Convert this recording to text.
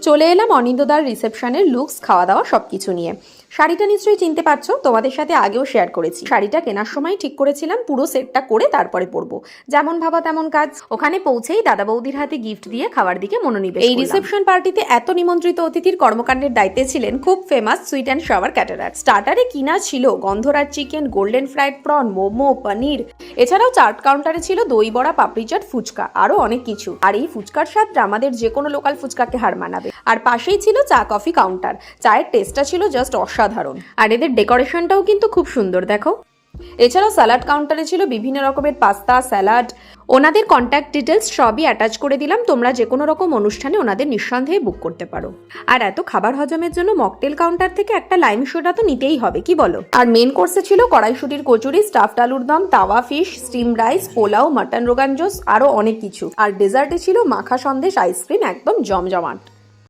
চলে এলাম অনিন্দদার রিসেপশনের লুকস, খাওয়া দাওয়া সবকিছু নিয়ে। শাড়িটা নিশ্চয়ই চিনতে পারছো, তোমাদের সাথে আগেও শেয়ার করেছি। শাড়িটা কেনার সময় ঠিক করেছিলাম পুরো সেটটা করে তারপরে পরবো, যেমন ভাবা তেমন কাজ। ওখানে পৌঁছেই দাদা বৌদির হাতে গিফট দিয়ে খাওয়ার দিকে মনোনিবেশ। এই রিসেপশন পার্টিতে এত নিমন্ত্রিত অতিথির কর্মকাণ্ডের দায়িত্বে ছিলেন খুব famous sweet and shower caterer. স্টার্টারে কিনা ছিল Gondhoraj chicken, golden fried prawn, momo, paneer. এছাড়াও চাট কাউন্টারে ছিল দই বড়া, পাপড়ি চাট, ফুচকা, আরো অনেক কিছু। আর এই ফুচকার স্বাদটা আমাদের যে কোনো লোকাল ফুচকাকে হার মানাবে। আর পাশেই ছিল চা কফি কাউন্টার। চায়ের টেস্টটা ছিল জাস্ট অসাধারণ। আর এদের ডেকোরেশনটাও কিন্তু খুব সুন্দর, দেখো। এছাড়াও স্যালাড কাউন্টারে ছিল বিভিন্ন রকমের পাস্তা, স্যালাড। ওনাদের কন্ট্যাক্ট ডিটেলস সবই অ্যাটাচ করে দিলাম, তোমরা যে কোনো রকম অনুষ্ঠানে ওনাদের নিঃসন্দেহে বুক করতে পারো। আর এত খাবার হজমের জন্য মকটেল কাউন্টার থেকে একটা লাইম সোডা তো নিতেই হবে, কি বলো? আর মেন কোর্সে ছিল কড়াইশুটির কচুরি, স্টাফড আলুর দম, তাওয়া fish, steam rice, pulao, mutton rogan জোস, আরো অনেক কিছু। আর ডেজার্টে ছিল মাখা সন্দেশ, আইসক্রিম, একদম জমজমাট।